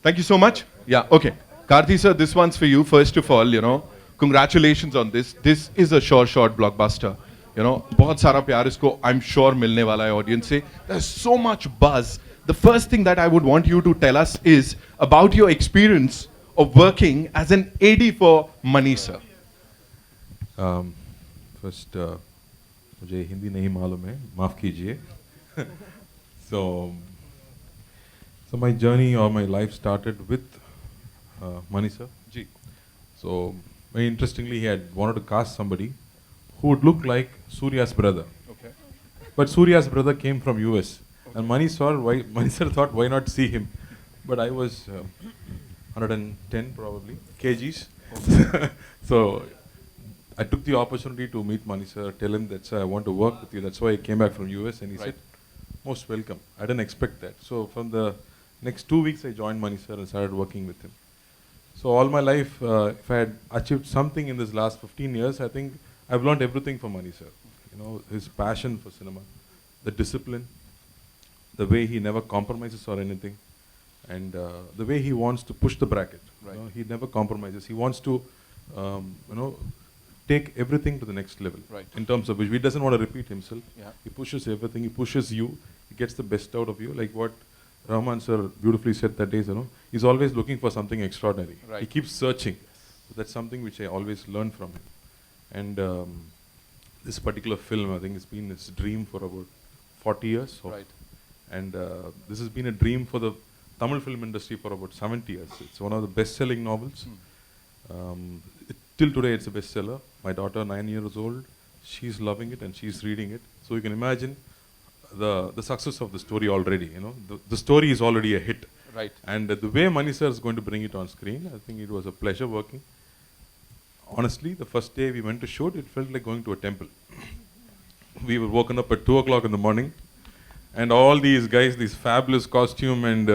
Thank you so much. Yeah, okay. Karthi sir, this one's for you. First of all, congratulations on this. This is a short blockbuster. बहुत सारा प्यार इसको I'm sure मिलने वाला है audience से. There's so much buzz. The first thing that I would want you to tell us is about your experience of working as an AD for Mani sir. First, मुझे हिंदी नहीं मालूम है, माफ कीजिए. So my journey or my life started with Mani sir. Ji. So very interestingly, he had wanted to cast somebody who would look like Surya's brother. Okay. But Surya's brother came from US, and Mani sir thought, why not see him? But I was 110 probably kgs. Okay. So I took the opportunity to meet Mani sir, tell him that I want to work with you. That's why I came back from US, and he said, most welcome. I didn't expect that. So from the next 2 weeks, I joined Mani sir and started working with him. So all my life, if I had achieved something in this last 15 years, I think I've learned everything from Mani sir. His passion for cinema, the discipline, the way he never compromises or anything, and the way he wants to push the bracket. Right. He never compromises. He wants to, take everything to the next level. Right. In terms of which he doesn't want to repeat himself. Yeah. He pushes everything. He pushes you. He gets the best out of you. Like what Rahman sir beautifully said that day. He's always looking for something extraordinary. Right. He keeps searching. So that's something which I always learn from him. And this particular film, I think it's been his dream for about 40 years. Right. And this has been a dream for the Tamil film industry for about 70 years. It's one of the best-selling novels. Till today, it's a bestseller. My daughter, 9 years old, she's loving it and she's reading it. So you can imagine the success of the story already. The story is already a hit. Right. And the way Mani sir is going to bring it on screen, I think it was a pleasure working. Honestly, the first day we went to shoot, it felt like going to a temple. We were woken up at 2 o'clock in the morning, and all these guys, these fabulous costume and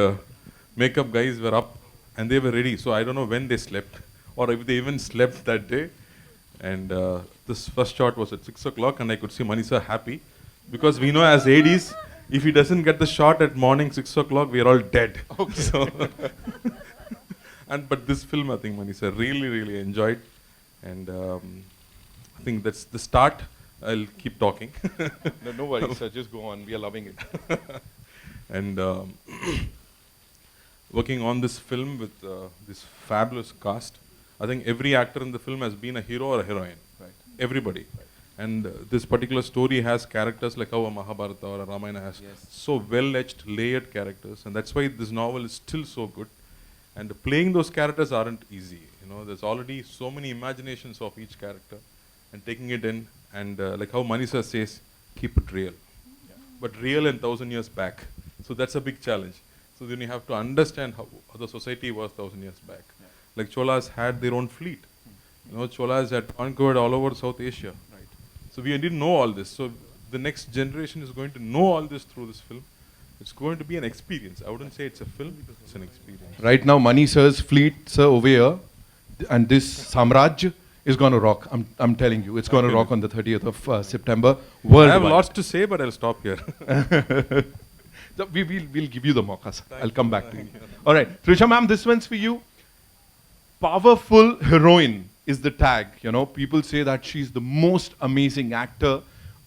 makeup guys were up, and they were ready. So I don't know when they slept, or if they even slept that day. And this first shot was at 6 o'clock, and I could see Mani sir happy, because we know as ADs, if he doesn't get the shot at morning 6 o'clock, we are all dead. Okay. So but this film, I think Mani sir really enjoyed. And I think that's the start. I'll keep talking. No worries, sir. Just go on. We are loving it. And working on this film with this fabulous cast, I think every actor in the film has been a hero or a heroine. Right. Everybody. Right. And this particular story has characters like how a Mahabharata or a Ramayana has so well-etched, layered characters. And that's why this novel is still so good. And playing those characters aren't easy. There's already so many imaginations of each character, and taking it in, and like how Mani sir says, keep it real. Yeah. But real and 1,000 years back. So that's a big challenge. So then you have to understand how the society was 1,000 years back. Yeah. Like Cholas had their own fleet. Cholas had conquered all over South Asia. Right. So we didn't know all this. So the next generation is going to know all this through this film. It's going to be an experience. I wouldn't say it's a film, it's an experience. Right now, Mani sir's fleet, sir, over here, and this Samraj is going to rock. I'm telling you, it's going to rock on the 30th of September. Worldwide. I have lots to say, but I'll stop here. So we'll give you the mauka, sir. I'll come back to you. All right, Trisha ma'am, this one's for you. Powerful heroine is the tag. People say that she's the most amazing actor,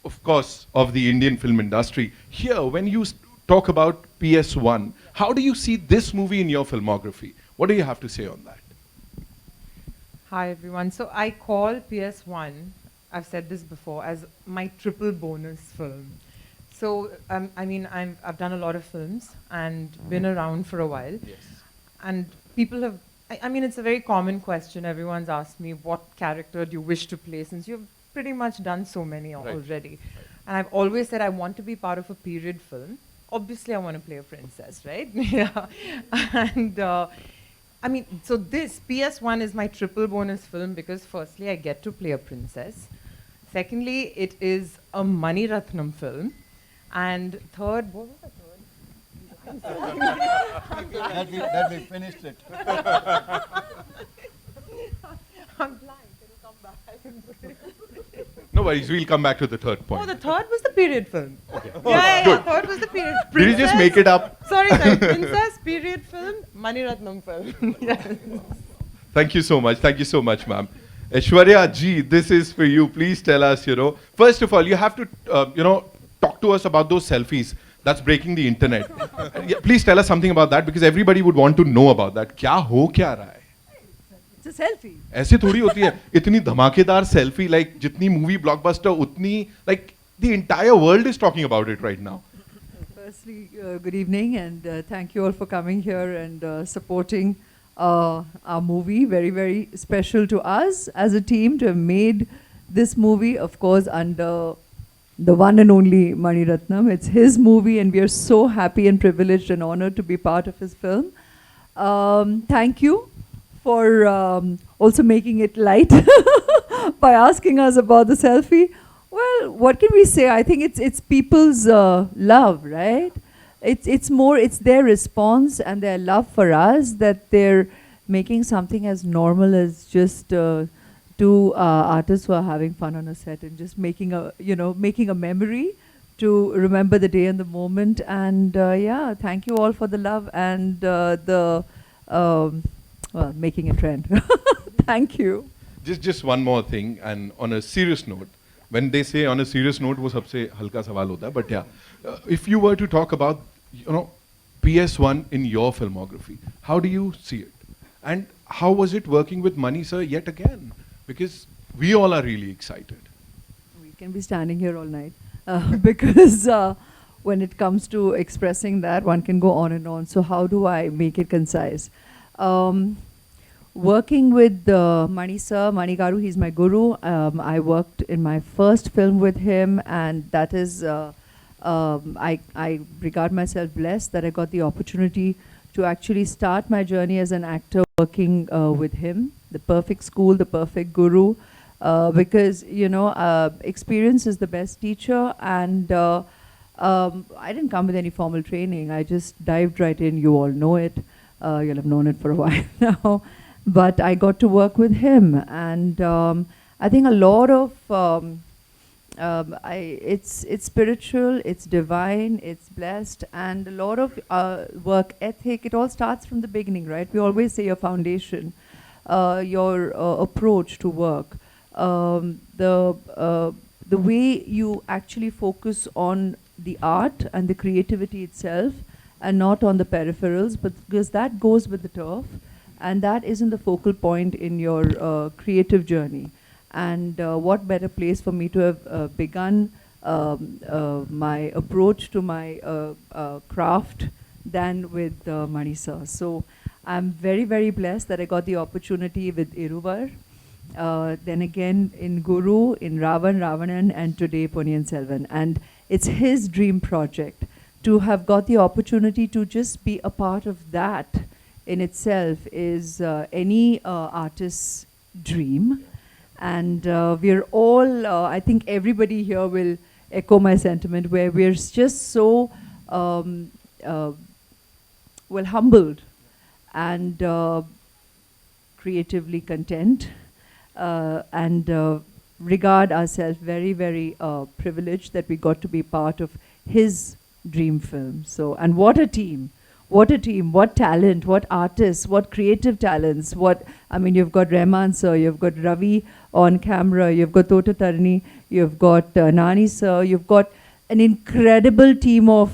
of course, of the Indian film industry. Here, when you talk about PS1, how do you see this movie in your filmography? What do you have to say on that? Hi everyone. So I call PS1, I've said this before, as my triple bonus film. So I've done a lot of films and been around for a while. Yes. And people have, it's a very common question. Everyone's asked me, what character do you wish to play, since you've pretty much done so many already. Right. And I've always said I want to be part of a period film. Obviously I want to play a princess, right? Yeah. And so this PS1 is my triple bonus film because firstly, I get to play a princess. Secondly, it is a Mani Ratnam film. And third, what was the third? that we finished it. I'm blind. Can you come back? No worries, we'll come back to the third point. Oh, the third was the period film. Okay. Yeah, third was the period. Did you just make it up? Sorry, princess, period film, Mani Ratnam film. Yes. Thank you so much. Thank you so much, ma'am. Aishwarya ji, this is for you. Please tell us, first of all, you have to, talk to us about those selfies that's breaking the internet. Yeah, please tell us something about that because everybody would want to know about that. क्या रहा है? It's a selfie. ऐसे थोड़ी होती है इतनी धमाकेदार selfie like जितनी movie blockbuster उतनी like the entire world is talking about it right now. Firstly, good evening and thank you all for coming here and supporting our movie. Very, very special to us as a team to have made this movie, of course, under the one and only Mani Ratnam. It's his movie and we are so happy and privileged and honored to be part of his film. Thank you for also making it light by asking us about the selfie. Well, what can we say? I think it's people's love, right? It's their response and their love for us that they're making something as normal as just two artists who are having fun on a set and just making a memory to remember the day and the moment. And yeah, thank you all for the love and making a trend. Thank you. Just one more thing, and on a serious note, when they say on a serious note, वो सबसे हल्का सवाल होता है. But yeah, if you were to talk about, PS1 in your filmography, how do you see it? And how was it working with Mani sir yet again? Because we all are really excited. We can be standing here all night because when it comes to expressing that, one can go on and on. So how do I make it concise? Working with Mani sir, Mani Garu, he's my guru. I worked in my first film with him, and that is, I regard myself blessed that I got the opportunity to actually start my journey as an actor working with him. The perfect school, the perfect guru, because, experience is the best teacher, and I didn't come with any formal training. I just dived right in. You all know it. You'll have known it for a while now. But I got to work with him, and I think a lot of it's spiritual, it's divine, it's blessed, and a lot of work ethic. It all starts from the beginning, right? We always say your foundation, your approach to work, the way you actually focus on the art and the creativity itself, and not on the peripherals, but because that goes with the turf. And that isn't the focal point in your creative journey. And what better place for me to have begun my approach to my craft than with Mani sir. So I'm very, very blessed that I got the opportunity with Iruvar, then again in Guru, in Ravanan, and today Ponniyin Selvan. And it's his dream project. To have got the opportunity to just be a part of that in itself is any artist's dream. And we're all, I think everybody here will echo my sentiment, where we're just so humbled and creatively content and regard ourselves very, very privileged that we got to be part of his dream film. So, and what a team. What a team, what talent, what artists, what creative talents, you've got Rahman sir, you've got Ravi on camera, you've got Tota Tarani, you've got Nani sir, you've got an incredible team of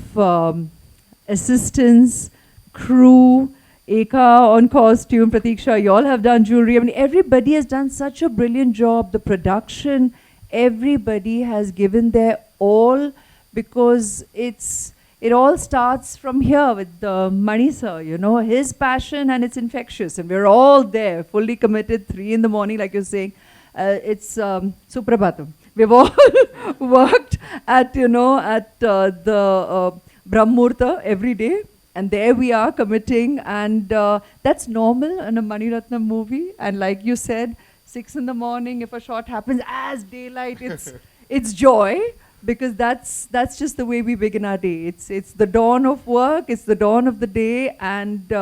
assistants, crew, Eka on costume, Pratiksha, you all have done jewelry. Everybody has done such a brilliant job. The production, everybody has given their all, because it all starts from here with Mani sir, his passion, and it's infectious. And we're all there, fully committed, 3 in the morning, like you're saying. It's Suprabhatam. We've all worked at, the Brahmurta every day. And there we are committing. And that's normal in a Mani Ratnam movie. And like you said, 6 in the morning, if a shot happens as daylight, it's joy. Because that's just the way we begin our day. It's the dawn of work, it's the dawn of the day, and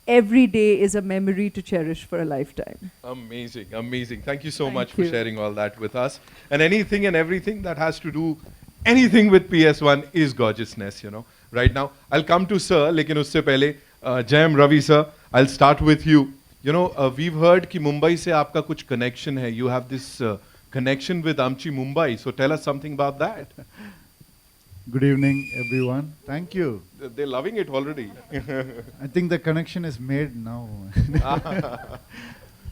every day is a memory to cherish for a lifetime. Amazing, amazing. Thank you so Thank much you. for sharing all that with us. And anything and everything that has to do anything with PS1 is gorgeousness, Right now, I'll come to Sir, lekin usse pehle, Jayam, Ravi sir, I'll start with you. You know, we've heard कि Mumbai से आपका कुछ connection है. You have this connection with Amchi Mumbai. So tell us something about that. Good evening, everyone. Thank you. They're loving it already. I think the connection is made now.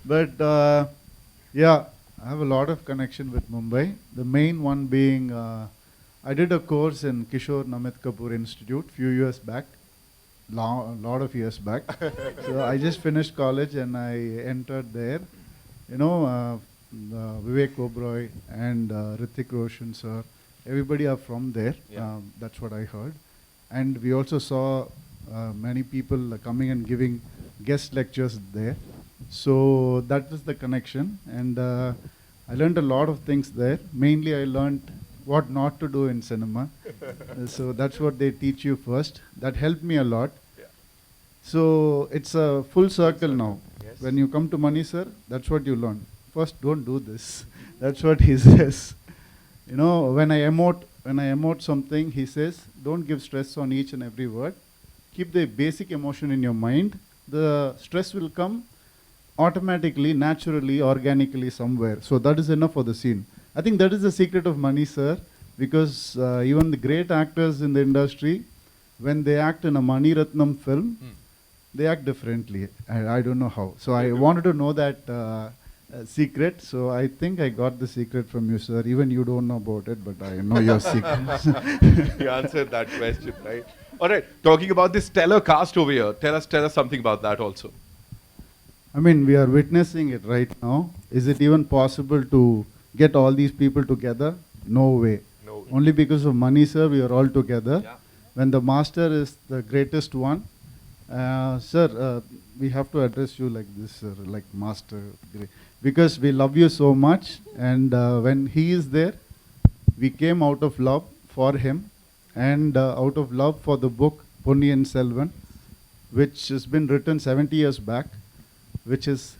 But yeah, I have a lot of connection with Mumbai. The main one being I did a course in Kishore Namit Kapoor Institute few years back, a lot of years back. So I just finished college and I entered there. You know, Vivek Oberoi and Hrithik Roshan sir, everybody are from there. Yeah. That's what I heard. And we also saw many people coming and giving guest lectures there. So that was the connection. And I learned a lot of things there. Mainly I learned what not to do in cinema. So that's what they teach you first. That helped me a lot. Yeah. So it's a full circle now. Yes. When you come to Mani sir, that's what you learn. First, don't do this. That's what he says. You know, when I emote something, he says, don't give stress on each and every word. Keep the basic emotion in your mind. The stress will come automatically, naturally, organically somewhere. So that is enough for the scene. I think that is the secret of Mani sir, because even the great actors in the industry, when they act in a Mani Ratnam film, they act differently. I don't know how. So I wanted to know that secret. So I think I got the secret from you, sir. Even you don't know about it, but I know your secret. You answered that question, right? All right. Talking about this stellar cast over here, tell us something about that also. I mean, we are witnessing it right now. Is it even possible to get all these people together? No way. No way. Only because of Mani sir, we are all together. Yeah. When the master is the greatest one, sir, we have to address you like this, sir, like master, because we love you so much. And when he is there, we came out of love for him and out of love for the book Ponniyin Selvan, which has been written 70 years back, which is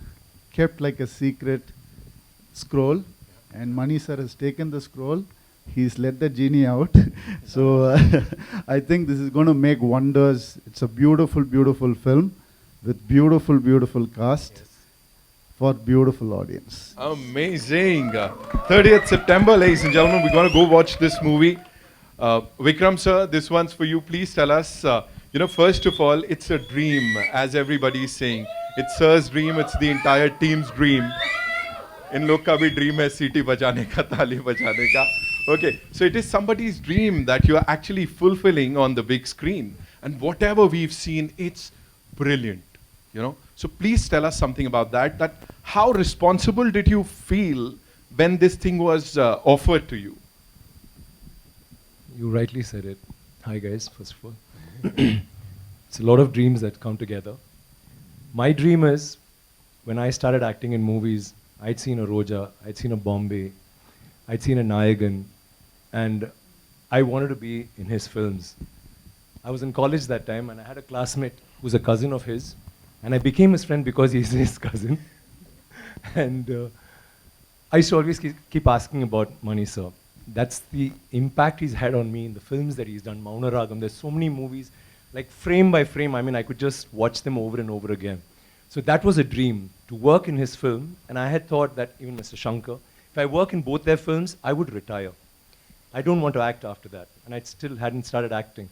kept like a secret scroll. And Mani sir has taken the scroll. He's let the genie out. So I think this is going to make wonders. It's a beautiful, beautiful film with beautiful, beautiful cast for beautiful audience. Amazing. 30th September, ladies and gentlemen, we're going to go watch this movie. Vikram sir, this one's for you. Please tell us, first of all, it's a dream, as everybody is saying. It's sir's dream, it's the entire team's dream. In लोग का भी dream है सीटी बजाने का, ताली बजाने का. Okay, so it is somebody's dream that you are actually fulfilling on the big screen. And whatever we've seen, it's brilliant, So please tell us something about that. That how responsible did you feel when this thing was offered to you? You rightly said it. Hi guys, first of all. It's a lot of dreams that come together. My dream is, when I started acting in movies, I'd seen a Roja, I'd seen a Bombay, I'd seen a Nayagan, and I wanted to be in his films. I was in college that time, and I had a classmate who's a cousin of his, and I became his friend because he's his cousin. And I used to always keep asking about Mani sir. That's the impact he's had on me in the films that he's done. Mauna Ragam, there's so many movies, like frame by frame, I could just watch them over and over again. So that was a dream, to work in his film, and I had thought that, even Mr. Shankar, if I work in both their films, I would retire. I don't want to act after that, and I still hadn't started acting.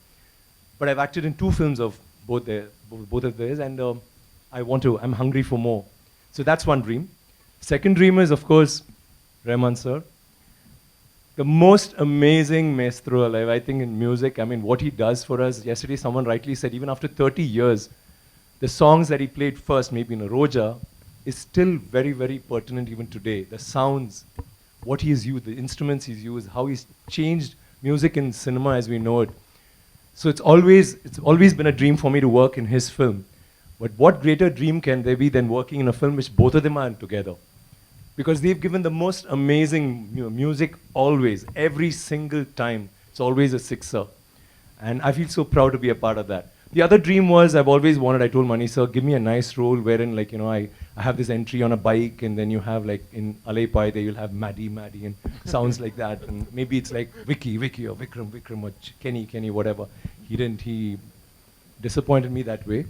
But I've acted in 2 films of both of theirs, and I'm hungry for more. So that's one dream. Second dream is, of course, Rahman sir. The most amazing maestro alive, I think, in music. What he does for us. Yesterday, someone rightly said, even after 30 years, the songs that he played first, maybe in a Roja, is still very, very pertinent even today. The sounds, what he's used, the instruments he's used, how he's changed music in cinema as we know it. So it's always been a dream for me to work in his film. But what greater dream can there be than working in a film which both of them are together? Because they've given the most amazing music always, every single time. It's always a sixer. And I feel so proud to be a part of that. The other dream was, I've always wanted, I told Mani sir, give me a nice role wherein, I have this entry on a bike, and then you have, in Alay Pai, there you'll have Maddie, and sounds like that. And maybe it's like Vicky, or Vikram, or Kenny, whatever. He disappointed me that way.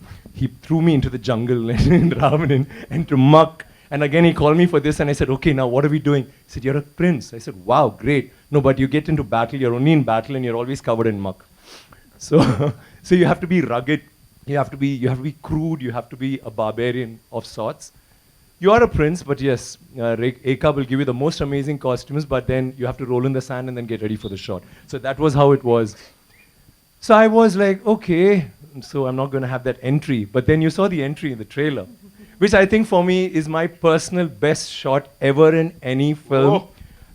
He threw me into the jungle in Ravanan, into muck. And again, he called me for this, and I said, okay, now what are we doing? He said, you're a prince. I said, wow, great. No, but you get into battle, you're only in battle, and you're always covered in muck. So, so you have to be rugged, you have to be crude, you have to be a barbarian of sorts. You are a prince, but yes, Eka will give you the most amazing costumes, but then you have to roll in the sand and then get ready for the shot. So that was how it was. So I was like, okay, so I'm not going to have that entry. But then you saw the entry in the trailer, which I think for me is my personal best shot ever in any film. Oh.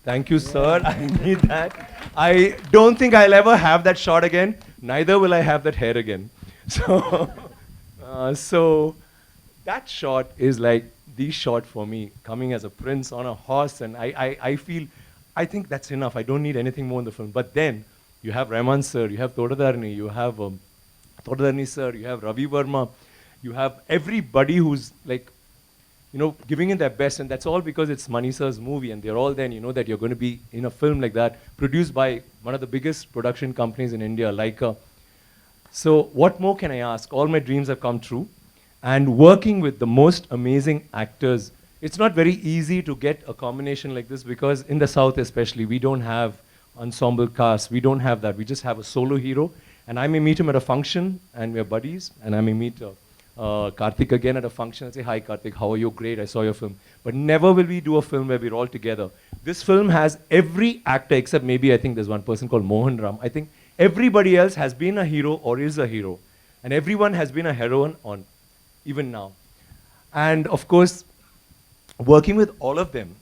Thank you, sir. I need that. I don't think I'll ever have that shot again. Neither will I have that hair again. So, so that shot is like the shot for me, coming as a prince on a horse. And I think that's enough. I don't need anything more in the film. But then you have Rahman sir, you have Thodadarni, you have Thodadarni sir, you have Ravi Verma, you have everybody who's like, you know, giving it their best, and that's all because it's Mani sir's movie, and they're all there, and you know that you're going to be in a film like that, produced by one of the biggest production companies in India, Leica. So what more can I ask? All my dreams have come true, and working with the most amazing actors. It's not very easy to get a combination like this because in the South especially, we don't have ensemble cast, we don't have that. We just have a solo hero, and I may meet him at a function, and we're buddies, and I may meet Karthik again at a function and say, hi Karthik, how are you? Great, I saw your film. But never will we do a film where we're all together. This film has every actor except maybe I think there's one person called Mohan Ram. I think everybody else has been a hero or is a hero. And everyone has been a heroine on, even now. And of course, working with all of them,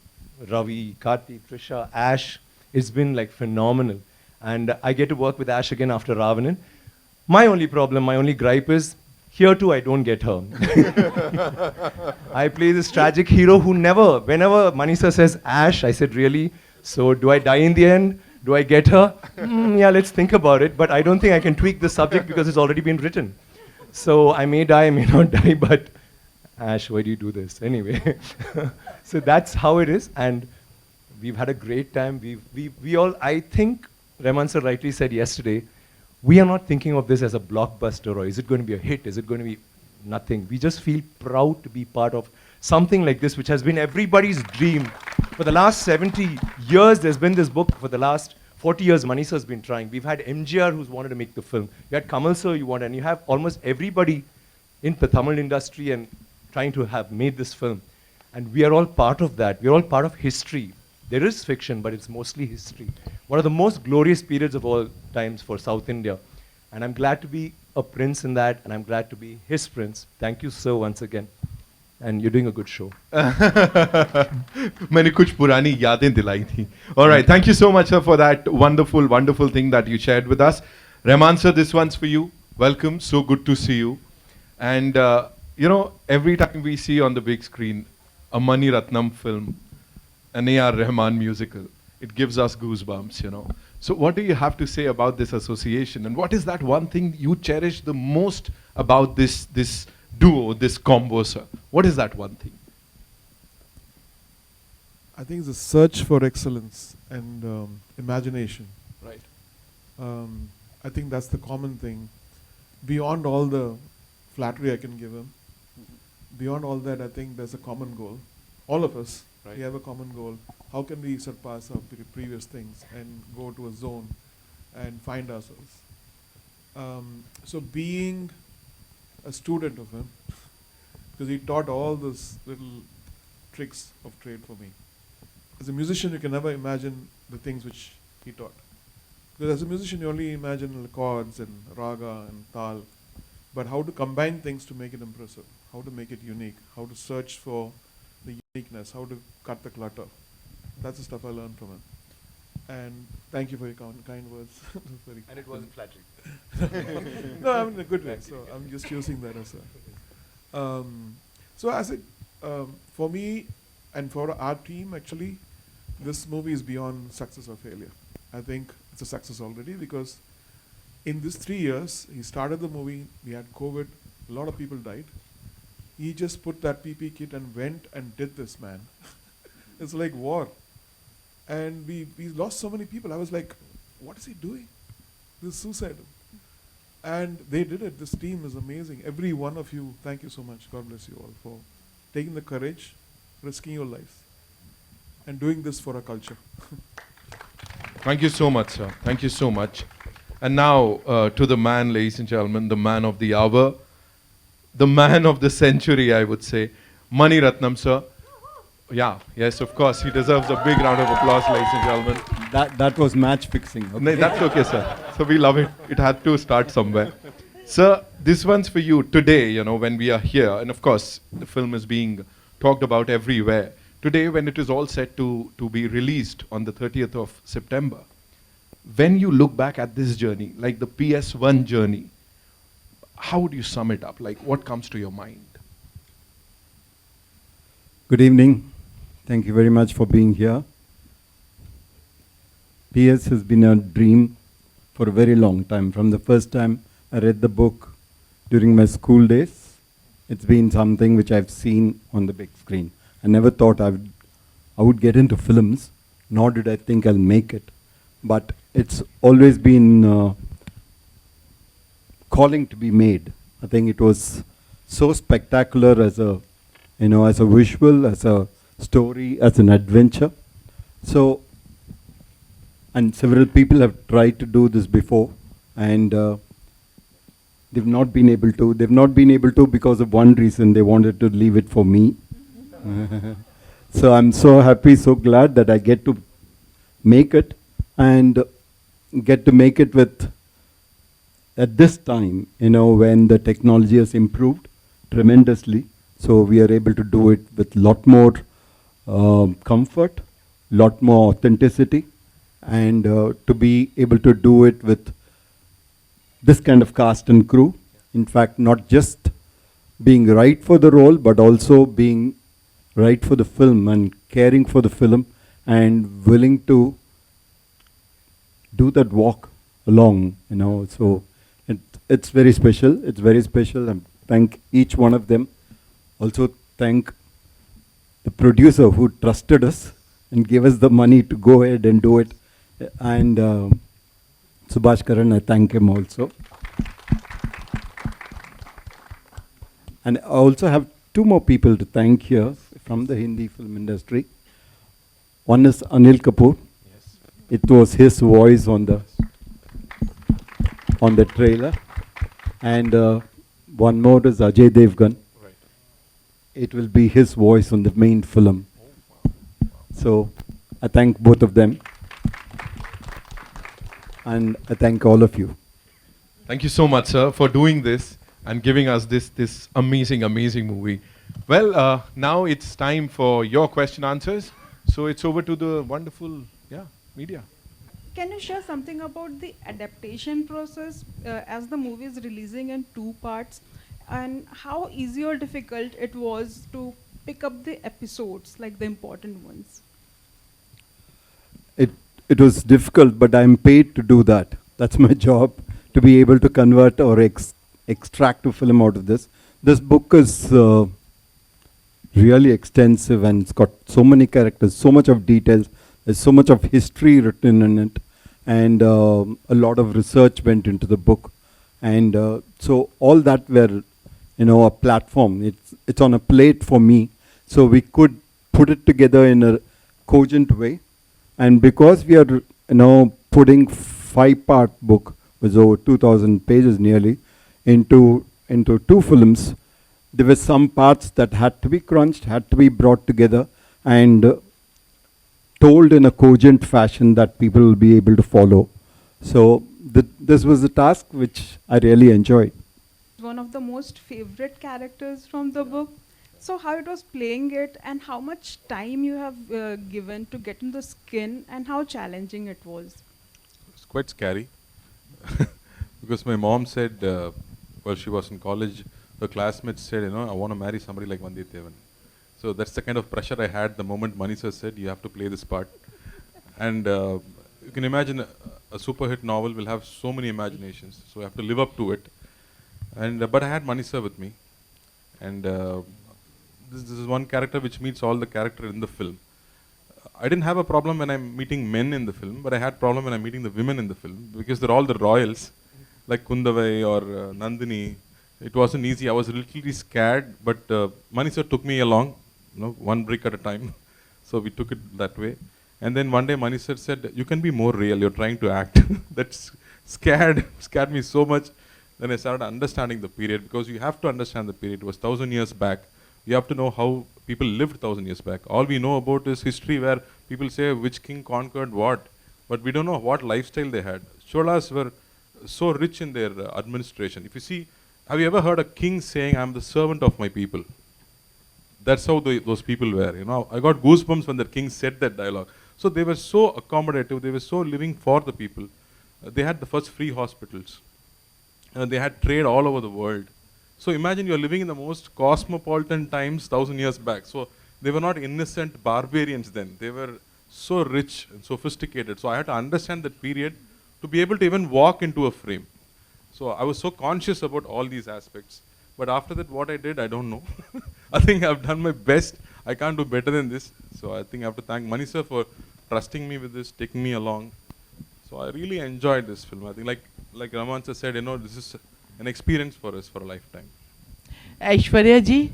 Ravi, Karthik, Trisha, Ash, it's been like phenomenal. And I get to work with Ash again after Ravanan. My only problem, my only gripe is, here too, I don't get her. I play this tragic hero who never, whenever Manisa says Ash, I said, really? So do I die in the end? Do I get her? Yeah, let's think about it. But I don't think I can tweak the subject because it's already been written. So I may die, I may not die, but Ash, why do you do this? Anyway, so that's how it is. And we've had a great time. We all, I think, Rahman sir rightly said yesterday, we are not thinking of this as a blockbuster or is it going to be a hit, is it going to be nothing. We just feel proud to be part of something like this, which has been everybody's dream. For the last 70 years, there's been this book. For the last 40 years, Manisa has been trying. We've had MGR who's wanted to make the film. You had Kamal sir, and you have almost everybody in the Tamil industry and trying to have made this film. And we are all part of that. We are all part of history. There is fiction, but it's mostly history. One of the most glorious periods of all times for South India. And I'm glad to be a prince in that, and I'm glad to be his prince. Thank you, sir, once again. And you're doing a good show. मैंने कुछ पुरानी यादें दिलाई थी. All right, thank you so much, sir, for that wonderful, wonderful thing that you shared with us. Rahman, sir, this one's for you. Welcome, so good to see you. And, you know, every time we see on the big screen a Mani Ratnam film, an A.R. Rahman musical, it gives us goosebumps, you know. So what do you have to say about this association? And what is that one thing you cherish the most about this duo, this combo, sir? What is that one thing? I think it's a search for excellence and imagination. Right. I think that's the common thing. Beyond all the flattery I can give him, beyond all that, I think there's a common goal. All of us, we have a common goal. How can we surpass our previous things and go to a zone and find ourselves? So being a student of him, because he taught all those little tricks of trade for me. As a musician, you can never imagine the things which he taught. Because as a musician, you only imagine the chords and raga and tal. But how to combine things to make it impressive, how to make it unique, how to search for the uniqueness, how to cut the clutter. That's the stuff I learned from him. And thank you for your kind words. And it wasn't flattering. No, I mean in a good way. So I'm just using that as a. So as it, for me and for our team, actually, this movie is beyond success or failure. I think it's a success already because in these 3 years, he started the movie, we had COVID, a lot of people died. He just put that PP kit and went and did this, man. It's like war. And we lost so many people. I was like, what is he doing? This is suicidal. And they did it. This team is amazing. Every one of you, thank you so much. God bless you all for taking the courage, risking your lives, and doing this for our culture. Thank you so much, sir. Thank you so much. And now to the man, ladies and gentlemen, the man of the hour, the man of the century, I would say, Mani Ratnam, sir. Yeah, yes, of course. He deserves a big round of applause, ladies and gentlemen. That was match fixing. Okay? No, that's okay, sir. So we love it. It had to start somewhere. Sir, this one's for you today, you know, when we are here. And of course, the film is being talked about everywhere. Today, when it is all set to be released on the 30th of September, when you look back at this journey, like the PS1 journey, how would you sum it up? Like, what comes to your mind? Good evening. Thank you very much for being here. PS has been a dream for a very long time. From the first time I read the book during my school days, it's been something which I've seen on the big screen. I never thought I would get into films, nor did I think I'll make it. But it's always been calling to be made. I think it was so spectacular as a, you know, as a visual, as a story, as an adventure. So, and several people have tried to do this before, and they've not been able to. They've not been able to because of one reason: they wanted to leave it for me. So I'm so happy, so glad that I get to make it, and get to make it with, at this time, you know, when the technology has improved tremendously. So we are able to do it with lot more comfort, lot more authenticity, and to be able to do it with this kind of cast and crew. In fact, not just being right for the role, but also being right for the film and caring for the film and willing to do that walk along, you know. So it's very special. It's very special, and thank each one of them. Also thank the producer who trusted us and gave us the money to go ahead and do it. And Subhash Karan, I thank him also. And I also have two more people to thank here from the Hindi film industry. One is Anil Kapoor. Yes. It was his voice on the trailer. And one more is Ajay Devgan. It will be his voice on the main film. So I thank both of them. And I thank all of you. Thank you so much, sir, for doing this and giving us this amazing, amazing movie. Well, now it's time for your question answers. So it's over to the wonderful, media. Can you share something about the adaptation process as the movie is releasing in 2 parts, and how easy or difficult it was to pick up the episodes, like the important ones? It was difficult, but I'm paid to do that. That's my job, to be able to convert or extract a film out of this. This book is really extensive, and it's got so many characters, so much of details, there's so much of history written in it, and a lot of research went into the book. And so all that were, you know, a platform. It's on a plate for me, so we could put it together in a cogent way. And because we are, you know, putting 5-part book, with over 2,000 pages nearly, into 2 films, there were some parts that had to be crunched, had to be brought together, and told in a cogent fashion that people will be able to follow. So this was a task which I really enjoyed. One of the most favorite characters from the book. So how it was playing it, and how much time you have given to get in the skin, and how challenging it was? It's quite scary. Because my mom said, while she was in college, her classmates said, you know, I want to marry somebody like Vandiyathevan. So that's the kind of pressure I had the moment Mani sir said, you have to play this part. And you can imagine a super hit novel will have so many imaginations, so I have to live up to it. And but I had Mani sir with me. And this is one character which meets all the character in the film. I didn't have a problem when I'm meeting men in the film, but I had problem when I'm meeting the women in the film, because they're all the royals. like Kundavai or Nandini. It wasn't easy. I was literally scared, but Mani sir took me along, one brick at a time. So we took it that way. And then one day Mani sir said, "You can be more real. You're trying to act." That's scared me so much. Then I started understanding the period, because you have to understand the period. It was 1,000 years back. You have to know how people lived 1,000 years back. All we know about is history, where people say which king conquered what, but we don't know what lifestyle they had. Cholas were so rich in their administration. If you see, have you ever heard a king saying, "I'm the servant of my people"? That's how those people were. I got goosebumps when the king said that dialogue. So they were so accommodative. They were so living for the people. They had the first free hospitals. They had trade all over the world. So imagine you're living in the most cosmopolitan times 1,000 years back. So they were not innocent barbarians then. They were so rich and sophisticated. So I had to understand that period to be able to even walk into a frame. So I was so conscious about all these aspects. But after that, what I did, I don't know. I think I've done my best. I can't do better than this. So I think I have to thank Mani sir for trusting me with this, taking me along. So I really enjoyed this film. I think like Raman sir said, this is an experience for us for a lifetime. Aishwarya जी,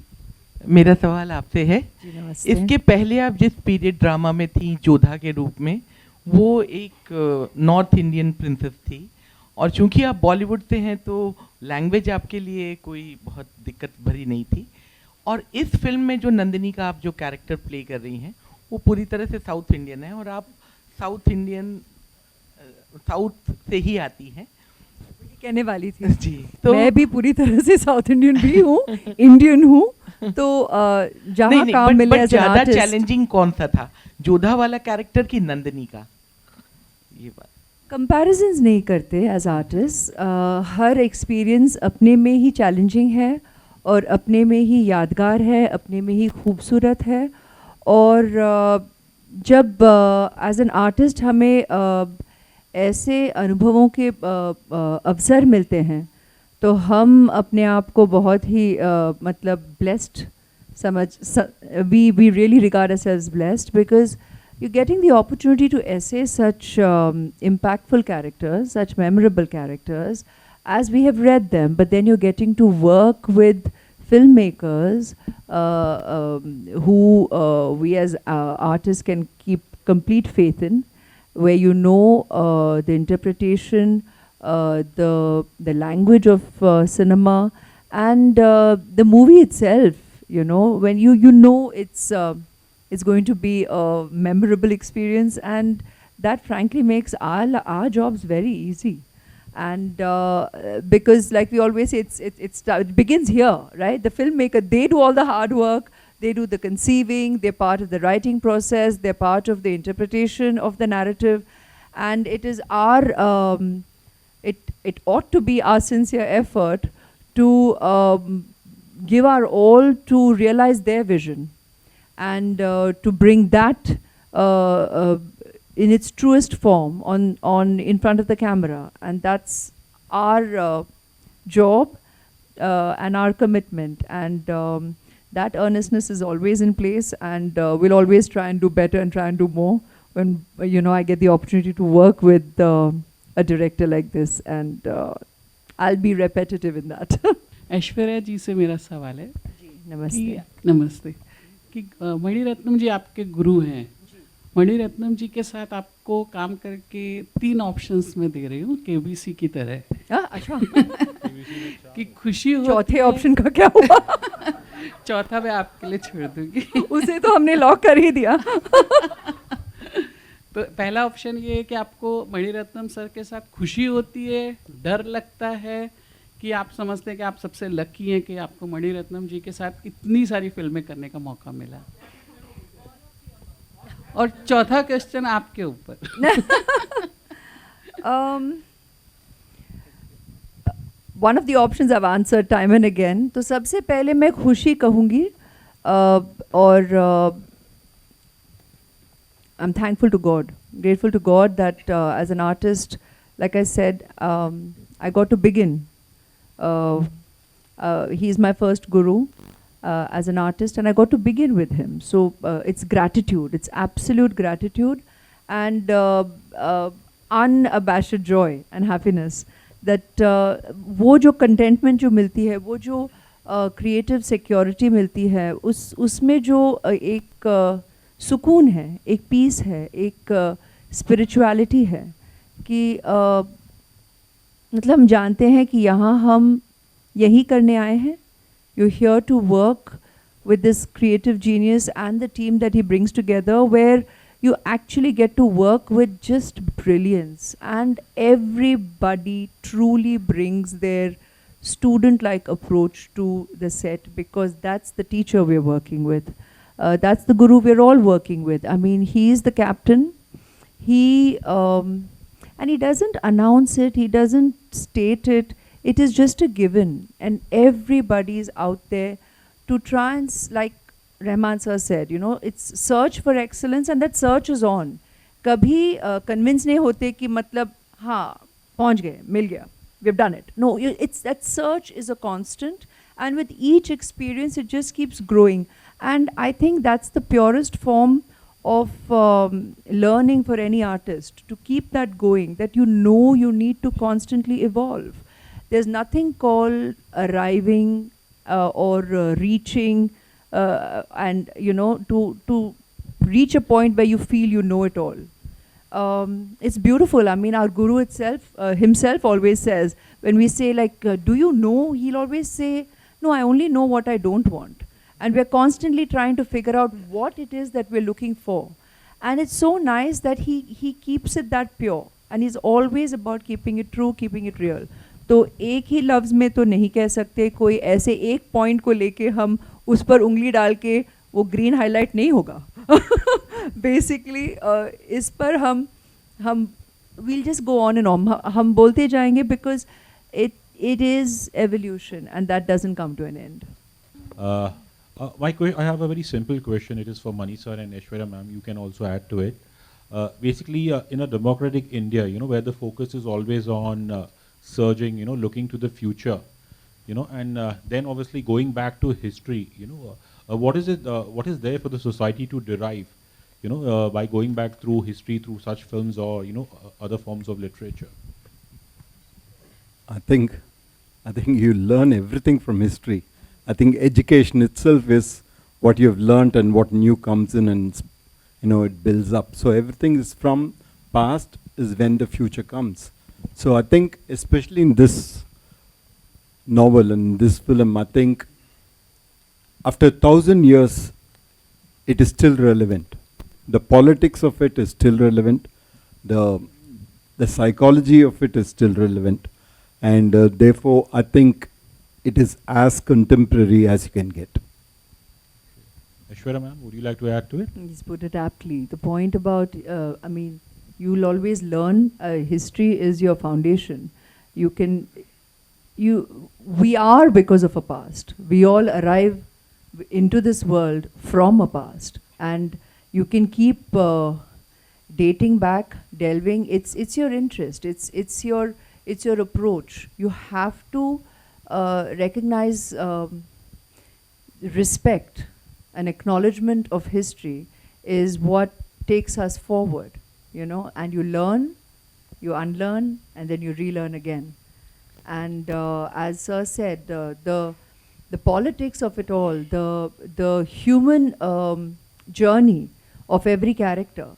मेरा सवाल आपसे है। जी, नमस्ते। इसके पहले आप जिस period drama में थी जोधा के रूप में, वो एक नॉर्थ इंडियन प्रिंसेस थी, और चूंकि आप बॉलीवुड से हैं तो लैंग्वेज आपके लिए कोई बहुत दिक्कत भरी नहीं थी, और इस फिल्म में जो नंदिनी का आप जो कैरेक्टर प्ले कर रही हैं वो पूरी तरह से साउथ इंडियन है, और आप साउथ से ही आती हैं। कहने वाली थी जी, तो मैं भी पूरी तरह से साउथ इंडियन भी हूँ, इंडियन हूँ, तो जहाँ काम मिले एज एन ज़्यादा आर्टिस्ट। चैलेंजिंग कौन सा था, जोधा वाला कैरेक्टर की नंदिनी का? ये बात कंपैरिजंस नहीं करते एज आर्टिस्ट। हर एक्सपीरियंस अपने में ही चैलेंजिंग है और अपने में ही यादगार है, अपने में ही खूबसूरत है। और जब एज एन आर्टिस्ट हमें ऐसे अनुभवों के अवसर मिलते हैं तो हम अपने आप को बहुत ही मतलब blessed we really regard ourselves blessed, because you're getting the opportunity to essay such impactful characters, such memorable characters as we have read them, but then you're getting to work with filmmakers who we as artists can keep complete faith in, where the interpretation, the language of cinema, and the movie itself. When it's going to be a memorable experience, and that frankly makes our jobs very easy. And because, like we always say, it begins here, right? The filmmaker, they do all the hard work. They do the conceiving, they're part of the writing process, they're part of the interpretation of the narrative, and it is our, it ought to be our sincere effort to give our all to realize their vision, and to bring that in its truest form in front of the camera. And that's our job and our commitment. And that earnestness is always in place, and we'll always try and do better and try and do more when I get the opportunity to work with a director like this, and I'll be repetitive in that. Aishwarya ji से मेरा सवाल है। जी, नमस्ते। नमस्ते। कि मणिरत्नम जी आपके गुरु हैं। मणिरत्नम जी के साथ आपको काम करके 3 ऑप्शंस में दे रही हूँ, केबीसी की तरह। अच्छा। कि खुशी हो। चौथे ऑप्शन का क्या हुआ? चौथा मैं आपके लिए छोड़ दूंगी। उसे तो हमने लॉक कर ही दिया। तो पहला ऑप्शन ये है कि आपको मणिरत्नम सर के साथ खुशी होती है, डर लगता है, कि आप समझते हैं कि आप सबसे लकी हैं कि आपको मणिरत्नम जी के साथ इतनी सारी फिल्में करने का मौका मिला। और चौथा क्वेश्चन आपके ऊपर। One of the options I've answered time and again. तो सबसे पहले मैं खुशी कहूँगी, और I'm thankful to God, grateful to God that as an artist, like I said, I got to begin. He's my first guru as an artist, and I got to begin with him. So it's gratitude, it's absolute gratitude, and unabashed joy and happiness that वो जो contentment जो मिलती है, वो जो creative security मिलती है, उसमें जो एक सुकून है, एक peace है, एक spirituality है, कि मतलब हम जानते हैं कि यहाँ हम यही करने आए हैं. You're here to work with this creative genius and the team that he brings together, where you actually get to work with just brilliance, and everybody truly brings their student-like approach to the set, because that's the teacher we're working with. That's the guru we're all working with. I mean, he's the captain. And he doesn't announce it, he doesn't state it. It is just a given, and everybody is out there to try and, like Rahman sir said, you know, it's search for excellence, and that search is on. कभी convince नहीं होते कि मतलब हाँ पहुँच गए, मिल गया, we've done it. No, it's that search is a constant, and with each experience it just keeps growing. And I think that's the purest form of learning for any artist, to keep that going, that you know you need to constantly evolve. There's nothing called arriving or reaching and, you know, to reach a point where you feel you know it all. It's beautiful. I mean, our guru himself always says, when we say like, do you know? He'll always say, no, I only know what I don't want. And we're constantly trying to figure out what it is that we're looking for. And it's so nice that he keeps it that pure. And he's always about keeping it true, keeping it real. तो एक ही लफ्ज़ में तो नहीं कह सकते, कोई ऐसे एक पॉइंट को लेके हम उस पर उंगली डाल के वो ग्रीन हाईलाइट नहीं होगा. बेसिकली इस पर हम we'll just go on and on. हम बोलते जाएंगे because it is evolution, and that doesn't come to an end. I have a very simple question. It is for Mani sir and Aishwarya ma'am. You can also add to it. Basically, in a democratic India, you know, where the focus is always on surging, you know, looking to the future, you know, and then obviously going back to history, you know, what is there for the society to derive, you know, by going back through history, through such films or, you know, other forms of literature? I think you learn everything from history. I think education itself is what you've learned, and what new comes in, and you know, it builds up. So everything is from past is when the future comes. So I think, especially in this novel and this film, I think after 1,000 years, it is still relevant. The politics of it is still relevant. The psychology of it is still relevant. And therefore, I think it is as contemporary as you can get. Aishwarya ma'am, would you like to add to it? He's put it aptly. The point about, I mean, you'll always learn. History is your foundation. We are because of a past. We all arrive into this world from a past, and you can keep dating back, delving. It's your interest. It's your approach. You have to recognize respect and acknowledgement of history is what takes us forward, you know, and you learn, you unlearn, and then you relearn again. And as Sir said, the politics of it all, the human journey of every character,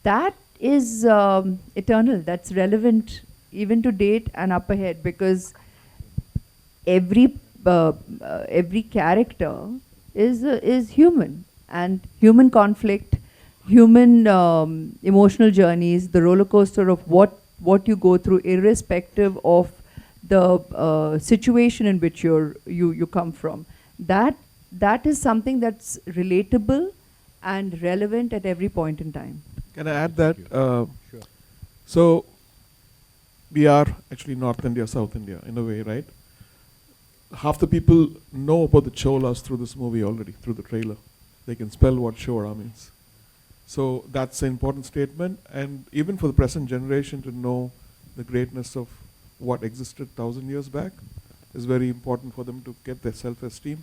that is eternal, that's relevant even to date and up ahead, because every character is human, and human conflict, human emotional journeys, the roller coaster of what you go through, irrespective of the situation in which you come from. That is something that's relatable and relevant at every point in time. Can I add that? Sure. So we are actually North India, South India in a way, right? Half the people know about the Cholas through this movie already, through the trailer. They can spell what Chora means. So that's an important statement, and even for the present generation to know the greatness of what existed 1,000 years back is very important for them to get their self-esteem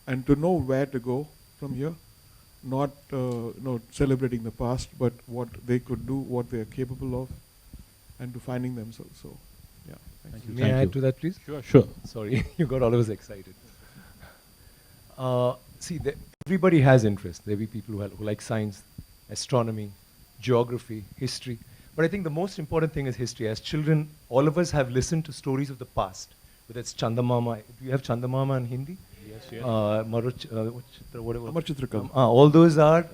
and to know where to go from here. Not celebrating the past, but what they could do, what they are capable of, and to finding themselves. So, yeah. Thank you. May I add to that, please? Sure, sure. Sorry, you got all of us excited. See, everybody has interest. There will be people who like science, astronomy, geography, history. But I think the most important thing is history. As children, all of us have listened to stories of the past. Whether it's Chandamama. Do you have Chandamama in Hindi? Yes, yes. Whatever. Amar Chitrakam. All those are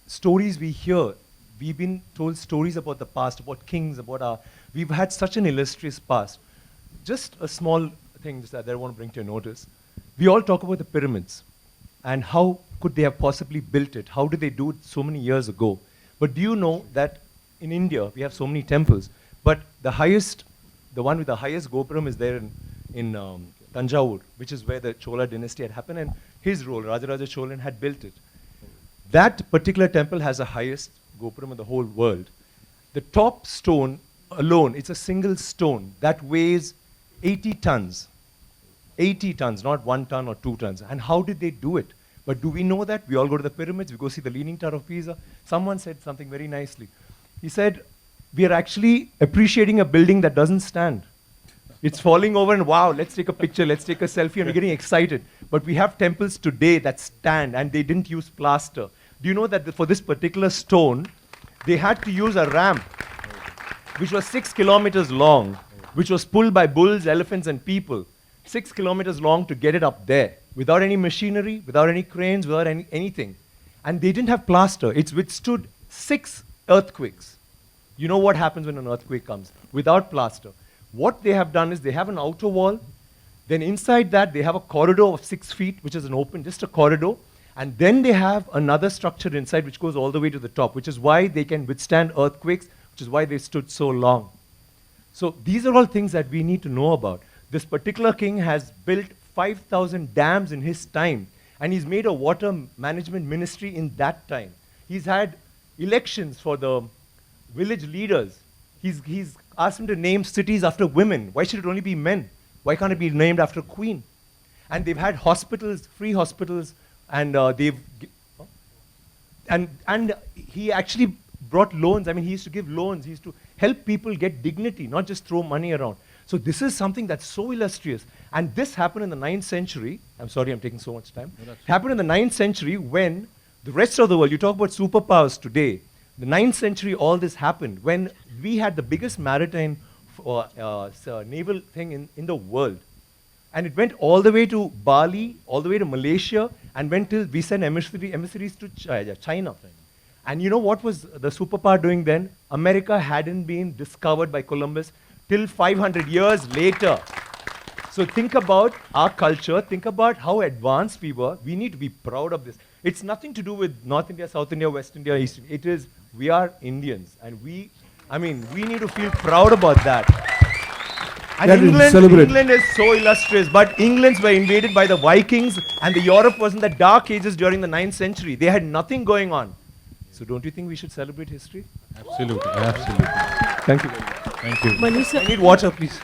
stories we hear. We've been told stories about the past, about kings, about our... We've had such an illustrious past. Just a small thing that I want to bring to your notice. We all talk about the pyramids and how could they have possibly built it? How did they do it so many years ago? But do you know that in India, we have so many temples, but the one with the highest Gopuram is there in Tanjavur, which is where the Chola dynasty had happened, and his role, Rajaraja Cholan, had built it. That particular temple has the highest Gopuram in the whole world. The top stone alone, it's a single stone that weighs 80 tons. 80 tons, not 1 ton or 2 tons. And how did they do it? But do we know that? We all go to the pyramids, we go see the Leaning Tower of Pisa. Someone said something very nicely. He said, we are actually appreciating a building that doesn't stand. It's falling over and wow, let's take a picture, let's take a selfie, and we're getting excited. But we have temples today that stand and they didn't use plaster. Do you know that for this particular stone, they had to use a ramp, which was 6 kilometers long, which was pulled by bulls, elephants, and people. 6 kilometers long to get it up there, without any machinery, without any cranes, without anything. And they didn't have plaster. It's withstood 6 earthquakes. You know what happens when an earthquake comes? Without plaster. What they have done is they have an outer wall, then inside that they have a corridor of 6 feet, which is an open, just a corridor, and then they have another structure inside which goes all the way to the top, which is why they can withstand earthquakes, which is why they stood so long. So these are all things that we need to know about. This particular king has built 5,000 dams in his time, and he's made a water management ministry in that time. He's had elections for the village leaders. He's asked them to name cities after women. Why should it only be men? Why can't it be named after a queen? And they've had hospitals, free hospitals, and and he actually brought loans. I mean, he used to give loans. He used to help people get dignity, not just throw money around. So this is something that's so illustrious. And this happened in the 9th century. I'm sorry I'm taking so much time. It happened in the 9th century when the rest of the world, you talk about superpowers today, the 9th century all this happened when we had the biggest maritime naval thing in the world. And it went all the way to Bali, all the way to Malaysia, and went till we sent emissaries to China. And you know what was the superpower doing then? America hadn't been discovered by Columbus till 500 years later. So think about our culture, think about how advanced we were. We need to be proud of this. It's nothing to do with North India, South India, West India, East India. It is, we are Indians. And we need to feel proud about that. And England is so illustrious, but Englands were invaded by the Vikings, and the Europe was in the dark ages during the 9th century. They had nothing going on. So don't you think we should celebrate history? Absolutely, absolutely. Thank you very much. Thank you. Manisha, I need water, please.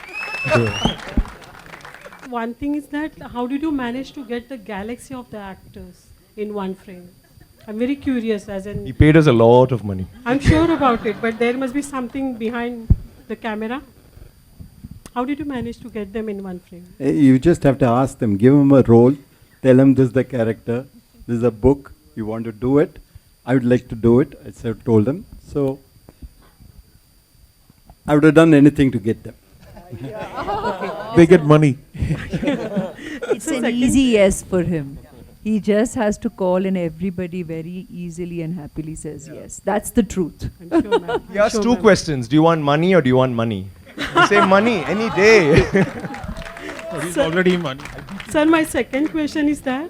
one thing is that how did you manage to get the galaxy of the actors in one frame? I'm very curious, as in... He paid us a lot of money. I'm sure about it, but there must be something behind the camera. How did you manage to get them in one frame? You just have to ask them, give them a role, tell them this is the character, this is a book, you want to do it, I would like to do it, I told them. So I would have done anything to get them. They get money. It's an easy yes for him. He just has to call and everybody very easily and happily says yes. That's the truth. I'm sure, ma'am. He asked 2 questions. Do you want money or do you want money? You say money any day. He's already money. Sir, my second question is that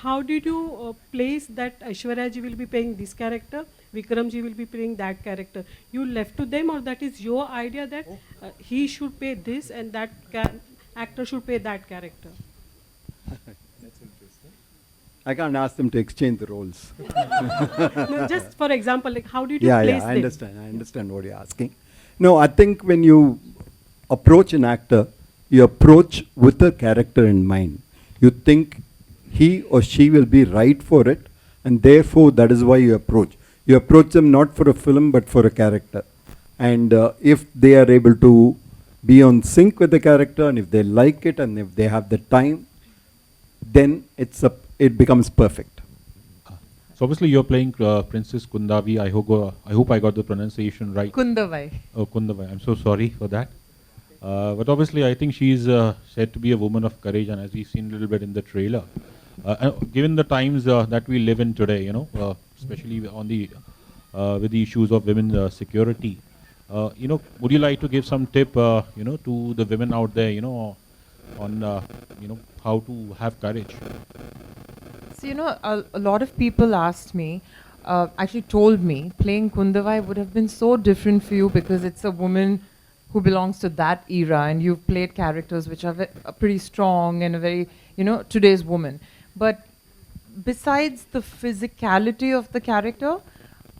how did you place that Aishwarya ji will be playing this character, Vikram ji will be playing that character? You left to them, or that is your idea that he should play this and that actor should play that character? That's interesting. I can't ask them to exchange the roles. No, just for example, like how did you place them? I understand what you're asking. No, I think when you approach an actor, you approach with the character in mind. You think he or she will be right for it, and therefore that is why you approach. You approach them not for a film but for a character. And if they are able to be on sync with the character, and if they like it and if they have the time, then it becomes perfect. So obviously you're playing Princess Kundavi. I hope I got the pronunciation right. Kundavai. Oh, Kundavai. I'm so sorry for that. But obviously I think she's said to be a woman of courage, and as we've seen a little bit in the trailer, given the times that we live in today, especially on the with the issues of women's security, would you like to give some tip, to the women out there, on how to have courage? So, a lot of people asked me, actually told me, playing Kundavai would have been so different for you because it's a woman who belongs to that era, and you've played characters which are pretty strong and a very, today's woman. But besides the physicality of the character,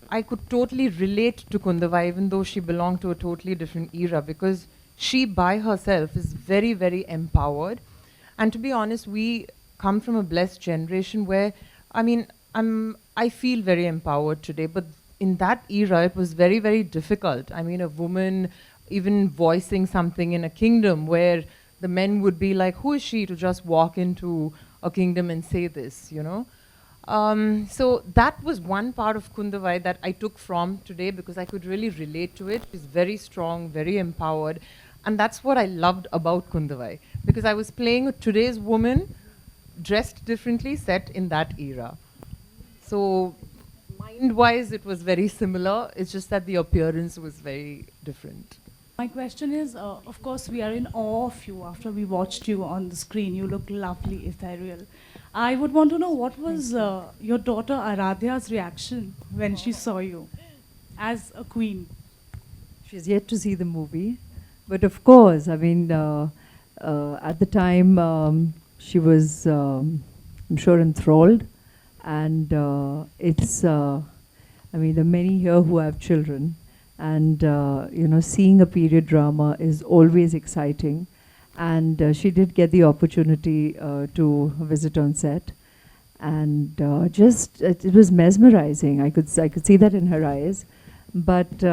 I could totally relate to Kundavai, even though she belonged to a totally different era, because she by herself is very, very empowered. And to be honest, we come from a blessed generation where, I feel very empowered today, but in that era, it was very, very difficult. I mean, a woman even voicing something in a kingdom where the men would be like, who is she to just walk into a kingdom and say this, So that was one part of Kundavai that I took from today because I could really relate to it. She's very strong, very empowered. And that's what I loved about Kundavai, because I was playing today's woman dressed differently, set in that era. So mind-wise, it was very similar. It's just that the appearance was very different. My question is, of course, we are in awe of you after we watched you on the screen. You look lovely, ethereal. I would want to know what was your daughter Aradhya's reaction when she saw you as a queen? She's yet to see the movie. But of course, at the time, she was, I'm sure, enthralled. And there are many here who have children. And, seeing a period drama is always exciting. And she did get the opportunity to visit on set. And it was mesmerizing. I could see that in her eyes. But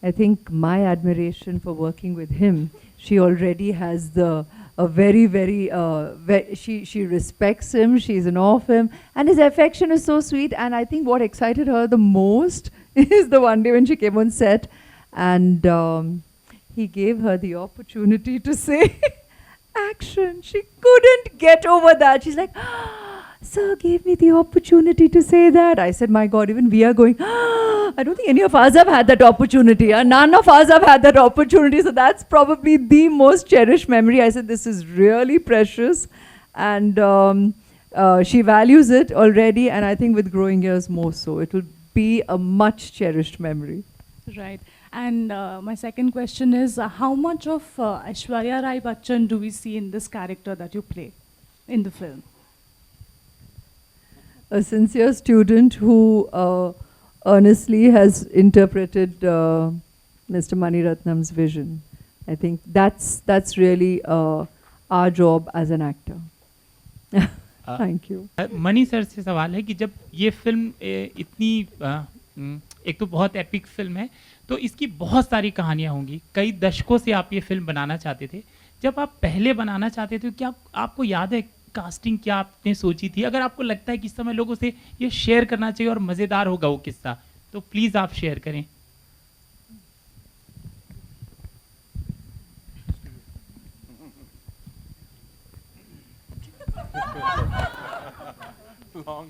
I think my admiration for working with him, she already has she respects him, she's in awe of him, and his affection is so sweet. And I think what excited her the most is the one day when she came on set and he gave her the opportunity to say action. She couldn't get over that. She's like, sir gave me the opportunity to say that. I said, my God, even we are going, I don't think any of us have had that opportunity. None of us have had that opportunity. So that's probably the most cherished memory. I said, this is really precious. And she values it already. And I think with growing years more so, it will be a much cherished memory. Right. And my second question is, how much of Aishwarya Rai Bachchan do we see in this character that you play in the film? A sincere student who earnestly has interpreted Mr. Mani Ratnam's vision. I think that's really our job as an actor. Thank you. Money sir से सवाल है कि जब ये film इतनी एक तो बहुत एपिक फिल्म है, तो इसकी बहुत सारी कहानियाँ होंगी, कई दशकों से आप ये फिल्म बनाना चाहते थे. जब आप पहले बनाना चाहते थे, क्या आपको याद है कास्टिंग क्या आपने सोची थी? अगर आपको लगता है कि इस समय लोगों से ये शेयर करना चाहिए और मज़ेदार होगा वो किस्सा, तो प्लीज़ आप शेयर करें. Long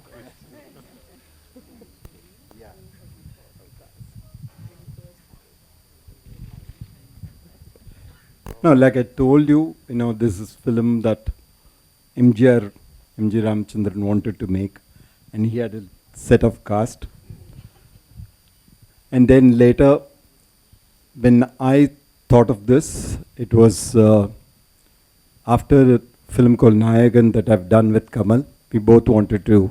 No, like I told you, this is film that MG Ramchandran wanted to make, and he had a set of cast. And then later, when I thought of this, it was after a film called Nayagan that I've done with Kamal. We both wanted to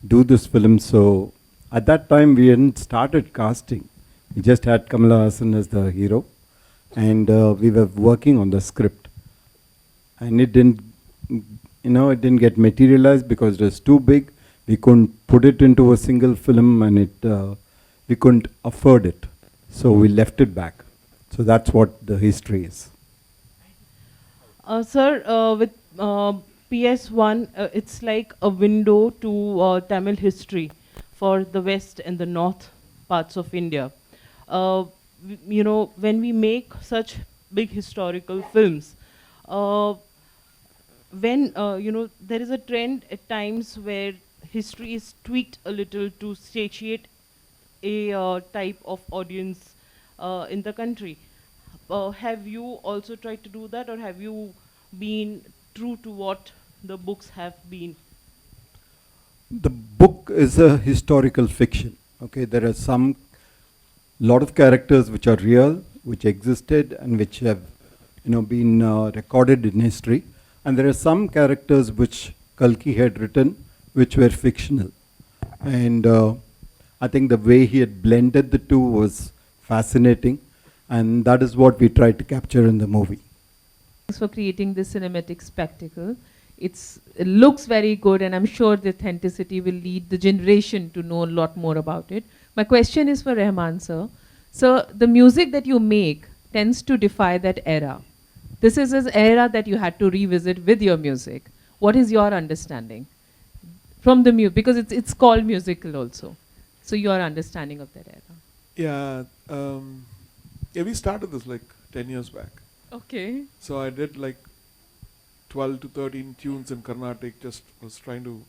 do this film, so at that time we hadn't started casting. We just had Kamala Hassan as the hero, and we were working on the script. And it didn't get materialized because it was too big. We couldn't put it into a single film, and we couldn't afford it. So we left it back. So that's what the history is. Sir, with PS1, it's like a window to Tamil history for the west and the north parts of India. You know, when we make such big historical films, when you know, there is a trend at times where history is tweaked a little to satiate a type of audience in the country. Have you also tried to do that, or have you been true to what the books have been? The book is a historical fiction. Okay, there are some lot of characters which are real, which existed, and which have, you know, been recorded in history, and there are some characters which Kalki had written, which were fictional. And I think the way he had blended the two was fascinating, and that is what we tried to capture in the movie. Thanks for creating this cinematic spectacle. It looks very good, and I'm sure the authenticity will lead the generation to know a lot more about it. My question is for Rahman sir. So the music that you make tends to defy that era. This is an era that you had to revisit with your music. What is your understanding from the music? Because it's called musical also. So your understanding of that era. Yeah, yeah, we started this like 10 years back. Okay. So I did like 12 to 13 tunes in Carnatic, just was trying to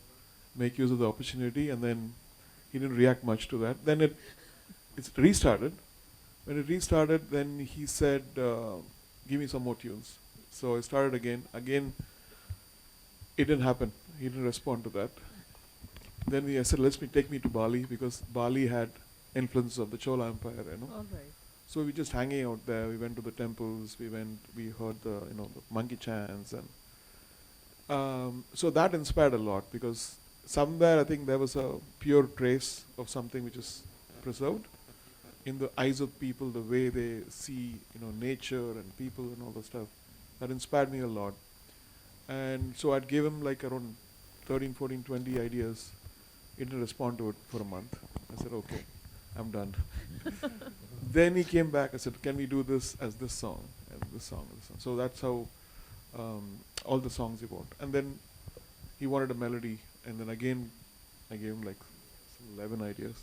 make use of the opportunity, and then he didn't react much to that. Then it's restarted. When it restarted, then he said, give me some more tunes. So I started again. Again, it didn't happen. He didn't respond to that. Then I said, take me to Bali, because Bali had influence of the Chola Empire, you know. All right. So we just hanging out there. We went to the temples. We heard the the monkey chants, and so that inspired a lot, because somewhere I think there was a pure trace of something which is preserved in the eyes of people, the way they see nature and people and all the stuff. That inspired me a lot, and so I'd give him like around 13, 14, 20 ideas. He didn't respond to it for a month. I said, okay, I'm done. Then he came back. I said, can we do this as this song and this song and this song? So that's how all the songs he want. And then he wanted a melody. And then again, I gave him like 11 ideas.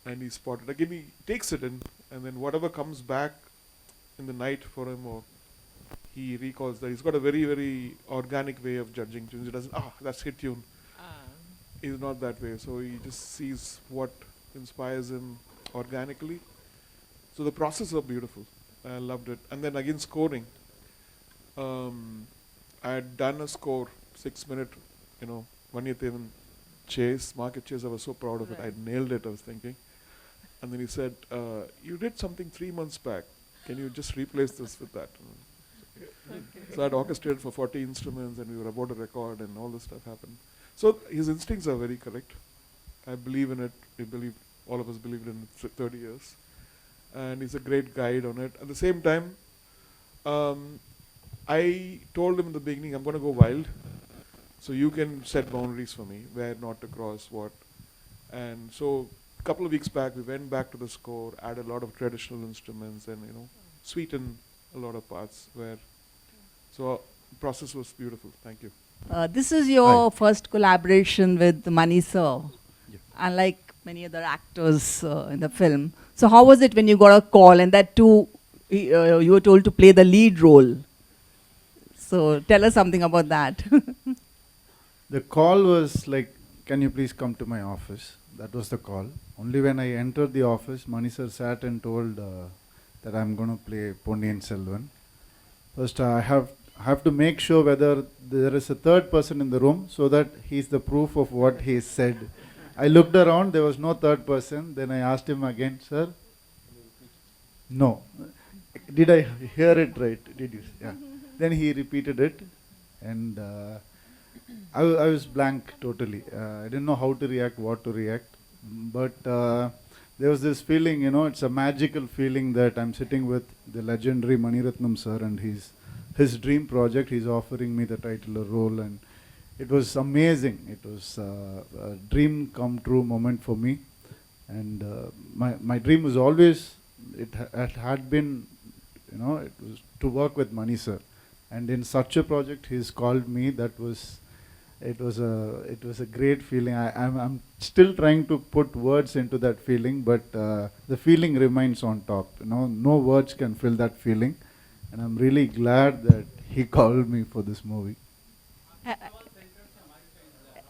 And he spotted. Again, he takes it in. And then whatever comes back in the night for him, or he recalls that. He's got a very, very organic way of judging tunes. He doesn't, that's hit tune. He's not that way. So he just sees what inspires him organically. So the process was beautiful. I loved it. And then again, scoring. I had done a score, 6-minute, Vanyathevan chase, market chase. I was so proud of it. I nailed it, I was thinking. And then he said, you did something 3 months back. Can you just replace this with that? Okay. So I had orchestrated for 40 instruments, and we were about to record, and all this stuff happened. So his instincts are very correct. I believe in it. All of us believed in it for 30 years. And he's a great guide on it. At the same time, I told him in the beginning, I'm going to go wild. So you can set boundaries for me, where not to cross what. And so a couple of weeks back, we went back to the score, added a lot of traditional instruments, and sweetened a lot of parts. So the process was beautiful. Thank you. This is your first collaboration with Mani sir, unlike many other actors in the film. So how was it when you got a call, and that too, you were told to play the lead role? So tell us something about that. The call was like, can you please come to my office? That was the call. Only when I entered the office, Mani sir sat and told that I'm going to play Ponniyin Selvan. First, I have to make sure whether there is a third person in the room, so that he's the proof of what he said. I looked around, there was no third person. Then I asked him again, sir? No. Did I hear it right? Did you? Yeah. Then he repeated it, and I was blank totally. I didn't know how to react, what to react. But there was this feeling, it's a magical feeling that I'm sitting with the legendary Mani Ratnam sir, and his dream project. He's offering me the titular role, and it was amazing. It was a dream come true moment for me. And my dream was always it had been, it was to work with Mani sir, and in such a project he's called me. It was a great feeling. I'm still trying to put words into that feeling, but the feeling remains on top. No words can fill that feeling, and I'm really glad that he called me for this movie.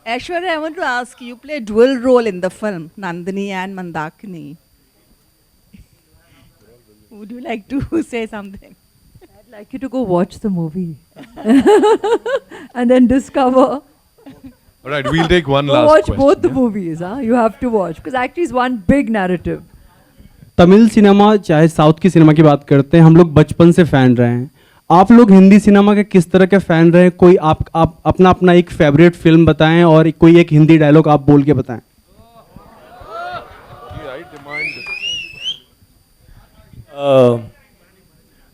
Aishwarya, I want to ask you play dual role in the film, Nandini and Mandakini. Would you like to say something? I'd like you to go watch the movie and then discover. All right, we'll take one Go last watch question. both the movies. You have to watch because actually it's one big narrative. Tamil cinema चाहे south की cinema की बात करते हैं, हम लोग बचपन से फैन रहे हैं. आप लोग हिंदी सिनेमा के किस तरह के फैन रहे हैं? कोई आप अपना अपना एक फेवरेट फिल्म बताएं और कोई एक हिंदी डायलॉग आप बोल के बताएं.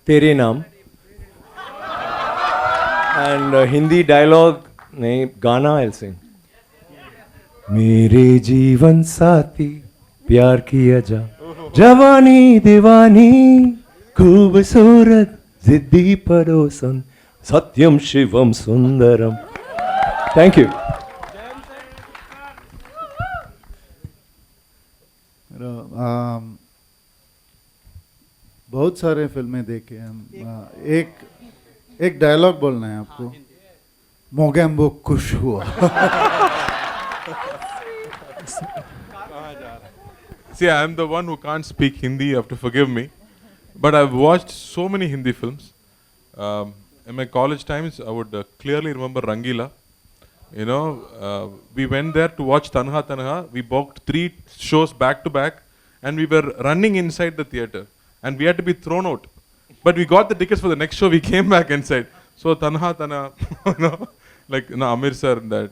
तेरे नाम एंड हिंदी डायलॉग नहीं, गाना आई सिंग. मेरे जीवन साथी प्यार किया जा, जवानी दीवानी खूबसूरत जिद्दी पड़ोसन सत्यम शिवम सुंदरम. Thank you. बहुत सारे फिल्में देखे हम. एक डायलॉग बोलना है आपको. मोगैम्बो खुश हुआ. See, I'm the one who can't speak Hindi. You have to forgive me. But I've watched so many Hindi films. In my college times, I would clearly remember Rangila. We went there to watch Tanha Tanha. We booked 3 shows back to back, and we were running inside the theater, and we had to be thrown out. But we got the tickets for the next show. We came back inside. So Tanha Tanha, like Amir sir, that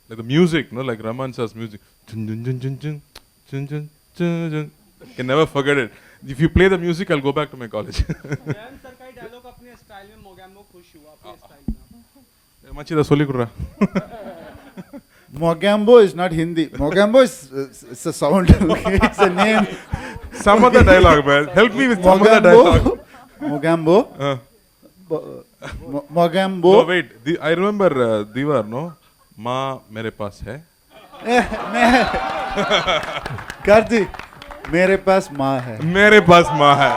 like the music, like Raman sir's music. Chun, chun, chun, chun, chun, chun, chun, chun, chun. Can never forget it. If you play the music, I'll go back to my college. Mogambo is not Hindi. Mogambo is it's a sound. It's a name. Some other dialogue, man. Help me with some other dialogue. Mogambo. Mogambo. No, wait. I remember Diwar, no? माँ मेरे पास है. कार्ति, मेरे पास माँ है. मेरे पास माँ है.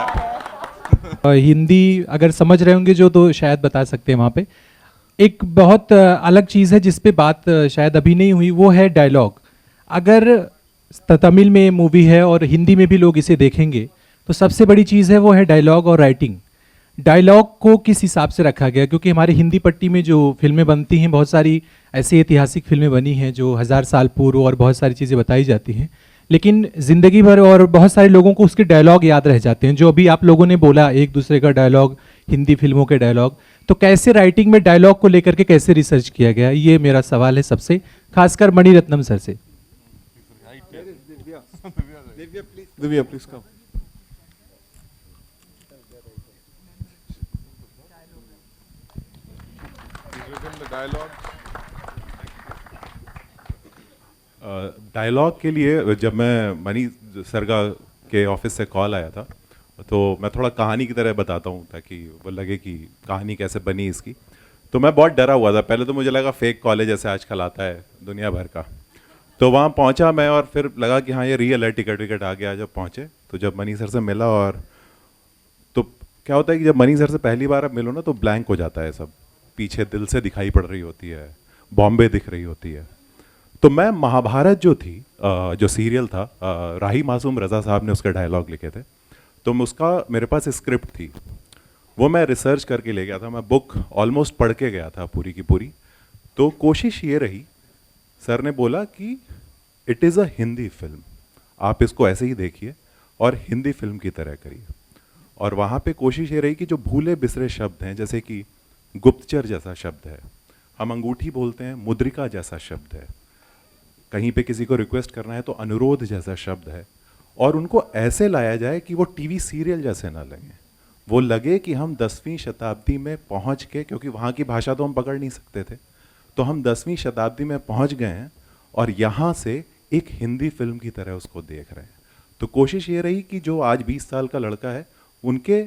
हिंदी अगर समझ रहे होंगे जो तो शायद बता सकते हैं वहाँ पे. एक बहुत अलग चीज़ है जिस पे बात शायद अभी नहीं हुई, वो है डायलॉग. अगर तमिल में मूवी है और हिंदी में भी लोग इसे देखेंगे तो सबसे बड़ी चीज़ है वो है डायलॉग और राइटिंग. डायलॉग को किस हिसाब से रखा गया, क्योंकि हमारे हिंदी पट्टी में जो फिल्में बनती हैं, बहुत सारी ऐसी ऐतिहासिक फिल्में बनी हैं जो 1000 साल पूर्व और बहुत सारी चीज़ें बताई जाती हैं, लेकिन ज़िंदगी भर और बहुत सारे लोगों को उसके डायलॉग याद रह जाते हैं. जो अभी आप लोगों ने बोला एक दूसरे का डायलॉग, हिंदी फिल्मों के डायलॉग, तो कैसे राइटिंग में डायलॉग को लेकर के कैसे रिसर्च किया गया, ये मेरा सवाल है सबसे, खासकर मणिरत्नम सर से. Divya, please come. डायलॉग के लिए जब मैं मनी सर के ऑफिस से कॉल आया था तो मैं थोड़ा कहानी की तरह बताता हूँ ताकि वो लगे कि कहानी कैसे बनी इसकी. तो मैं बहुत डरा हुआ था. पहले तो मुझे लगा फेक कॉलेज जैसे आजकल आता है दुनिया भर का. तो वहाँ पहुँचा मैं और फिर लगा कि हाँ ये रियल है, टिकट विकट आ गया. जब पहुँचे तो जब मनी सर से मिला, और तो क्या होता है कि जब मनी सर से पहली बार आप मिलो ना तो ब्लैंक हो जाता है सब. पीछे दिल से दिखाई पड़ रही होती है, बॉम्बे दिख रही होती है. तो मैं महाभारत जो थी, जो सीरियल था, राही मासूम रज़ा साहब ने उसके डायलॉग लिखे थे, तो उसका मेरे पास स्क्रिप्ट थी, वो मैं रिसर्च करके ले गया था. मैं बुक ऑलमोस्ट पढ़ के गया था पूरी की पूरी. तो कोशिश ये रही, सर ने बोला कि it is a Hindi film, आप इसको ऐसे ही देखिए और हिंदी फिल्म की तरह करिए. और वहाँ पे कोशिश ये रही कि जो भूले बिसरे शब्द हैं, जैसे कि गुप्तचर जैसा शब्द है, हम अंगूठी बोलते हैं, मुद्रिका जैसा शब्द है, कहीं पे किसी को रिक्वेस्ट करना है तो अनुरोध जैसा शब्द है, और उनको ऐसे लाया जाए कि वो टीवी सीरियल जैसे ना लगे. वो लगे कि हम 10वीं शताब्दी में पहुंच के, क्योंकि वहाँ की भाषा तो हम पकड़ नहीं सकते थे, तो हम 10वीं शताब्दी में पहुंच गए हैं और यहाँ से एक हिंदी फिल्म की तरह उसको देख रहे हैं. तो कोशिश ये रही कि जो आज 20 साल का लड़का है, उनके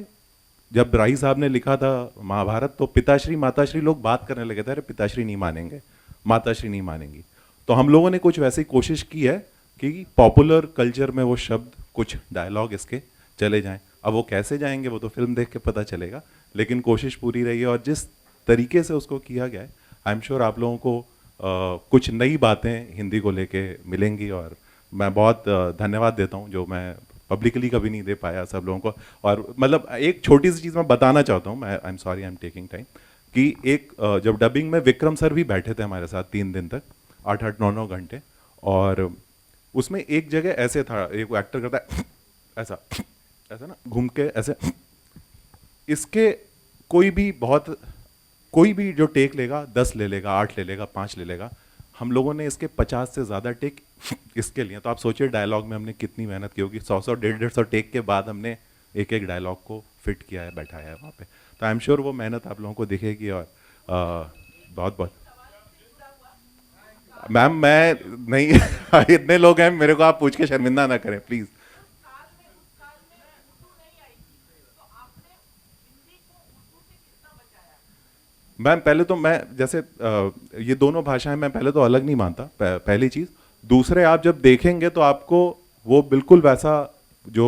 जब राही साहब ने लिखा था महाभारत, तो पिताश्री माताश्री लोग बात करने लगे थे, अरे पिताश्री नहीं मानेंगे, माताश्री नहीं मानेंगी। तो हम लोगों ने कुछ वैसी कोशिश की है कि पॉपुलर कल्चर में वो शब्द, कुछ डायलॉग इसके चले जाएं। अब वो कैसे जाएंगे वो तो फिल्म देख के पता चलेगा, लेकिन कोशिश पूरी रही है। और जिस तरीके से उसको किया गया है, आई एम श्योर आप लोगों को कुछ नई बातें हिंदी को लेके मिलेंगी। और मैं बहुत धन्यवाद देता हूँ, जो मैं पब्लिकली कभी नहीं दे पाया सब लोगों को। और मतलब एक छोटी सी चीज़ मैं बताना चाहता हूँ, मैं I am sorry, I am taking time, कि एक जब डबिंग में विक्रम सर भी बैठे थे हमारे साथ 3 दिन तक, 8-8, 9-9 घंटे, और उसमें एक जगह ऐसे था, एक एक्टर करता है ऐसा ऐसा ना, घूम के ऐसे, इसके कोई भी जो टेक लेगा 10 ले लेगा, 8 ले लेगा, 5 ले लेगा। हम लोगों ने इसके 50 से ज़्यादा टेक इसके लिए, तो आप सोचिए डायलॉग में हमने कितनी मेहनत की होगी। 100-100, 150-150 टेक के बाद हमने एक एक डायलॉग को फिट किया है, बैठाया है वहाँ पे। तो आई एम श्योर वो मेहनत आप लोगों को दिखेगी। और बहुत बहुत मैम, मैं नहीं इतने लोग हैं, मेरे को आप पूछ के शर्मिंदा ना करें प्लीज़। मैम पहले तो मैं जैसे ये दोनों भाषाएं मैं पहले तो अलग नहीं मानता, पहली चीज़। दूसरे, आप जब देखेंगे तो आपको वो बिल्कुल वैसा जो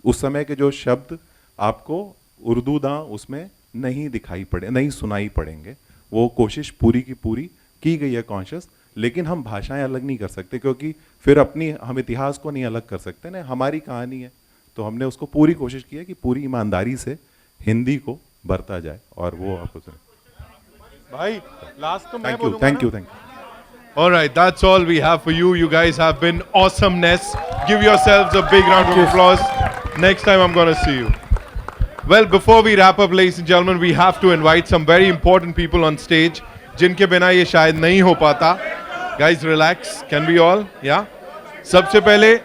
उस समय के जो शब्द आपको उर्दू दां उसमें नहीं सुनाई पड़ेंगे। वो कोशिश पूरी की पूरी की गई है कॉन्शियस, लेकिन हम भाषाएं अलग नहीं कर सकते, क्योंकि फिर हम इतिहास को नहीं अलग कर सकते ना, हमारी कहानी है। तो हमने उसको पूरी कोशिश की है कि पूरी ईमानदारी से हिंदी को बरता जाए, और वो आपको भाई लास्ट तो मैं Thank you, बोलूंगा thank ना? you, thank you. All right, that's all we have for you. You guys have been awesomeness. Give yourselves a big round of applause. Next time I'm going to see you. Well, before we wrap up, ladies and gentlemen, we have to invite some very important people on stage, जिनके बिना ये शायद नहीं हो पाता. Guys, relax. Can we all? Yeah? सबसे पहले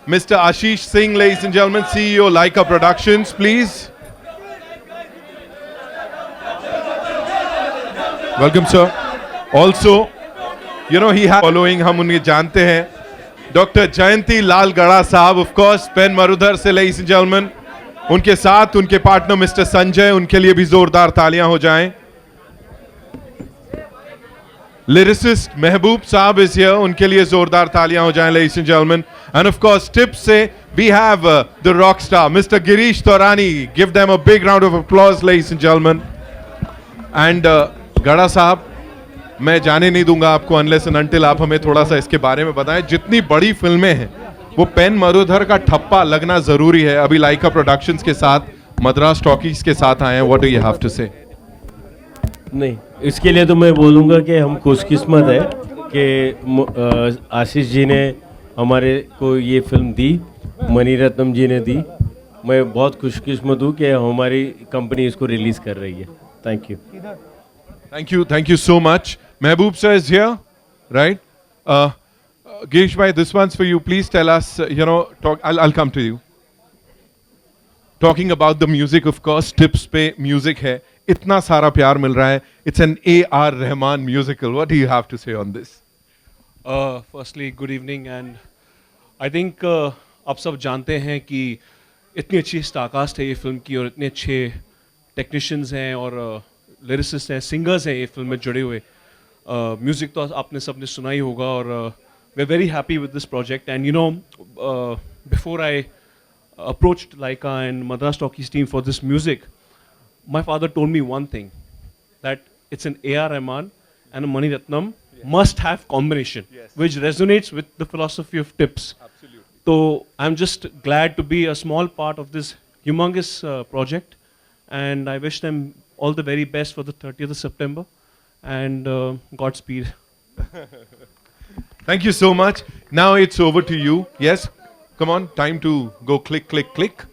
Mr. Ashish Singh, ladies and gentlemen, CEO Laika Productions, please. Welcome, sir. Also, you know, he has following, हम उन्हें जानते हैं. Dr. जयंती लाल गड़ा साहब, of course, पेन मरुधर से, ladies and gentlemen. उनके साथ उनके पार्टनर मिस्टर संजय, उनके लिए भी जोरदार तालियां हो जाएं. Lyricist महबूब साहब is here, उनके लिए जोरदार तालियां हो जाएं, ladies and gentlemen. And of course, tips से we have the rock star, Mr. Girish Torani. Give them a big round of applause, ladies and gentlemen. And गड़ा साहब, मैं जाने नहीं दूंगा आपको अनलेस एंड अनटिल आप हमें थोड़ा सा इसके बारे में बताएं. जितनी बड़ी फिल्में हैं वो पेन मरुधर का ठप्पा लगना जरूरी है. अभी लाइका प्रोडक्शंस के साथ, मद्रास टॉकीज के साथ आए हैं. What do you have to say? नहीं, इसके लिए तो मैं बोलूँगा कि हम खुशकिस्मत है कि आशीष जी ने हमारे को ये फिल्म दी, मणिरत्नम जी ने दी. मैं बहुत खुशकिस्मत हूँ कि हमारी कंपनी इसको रिलीज़ कर रही है. Thank you. Thank you so much. Mehboob sir is here, right? Girish bhai, this one's for you. Please tell us, I'll come to you. Talking about the music, of course, tips पे music है. इतना सारा प्यार मिल रहा है. It's an A.R. Rahman musical. What do you have to say on this? Firstly, good evening, and I think आप सब जानते हैं कि इतनी अच्छी स्टारकास्ट है ये फिल्म की, और इतने अच्छे टेक्नीशियंस हैं और लिरिसिस्ट हैं, सिंगर्स हैं ये फिल्म में जुड़े हुए. म्यूज़िक तो आपने सबने सुना ही होगा, और we are very happy with this project. And before I approached Lyca and Madras Talkies team for this music, my father told me one thing, that it's an A.R. Rahman and a Mani Ratnam must have combination, which resonates with the philosophy of tips. Absolutely. So I'm just glad to be a small part of this humongous project, and I wish them all the very best for the 30th of September, and Godspeed. Thank you so much. Now it's over to you. Yes? Come on, time to go click, click, click.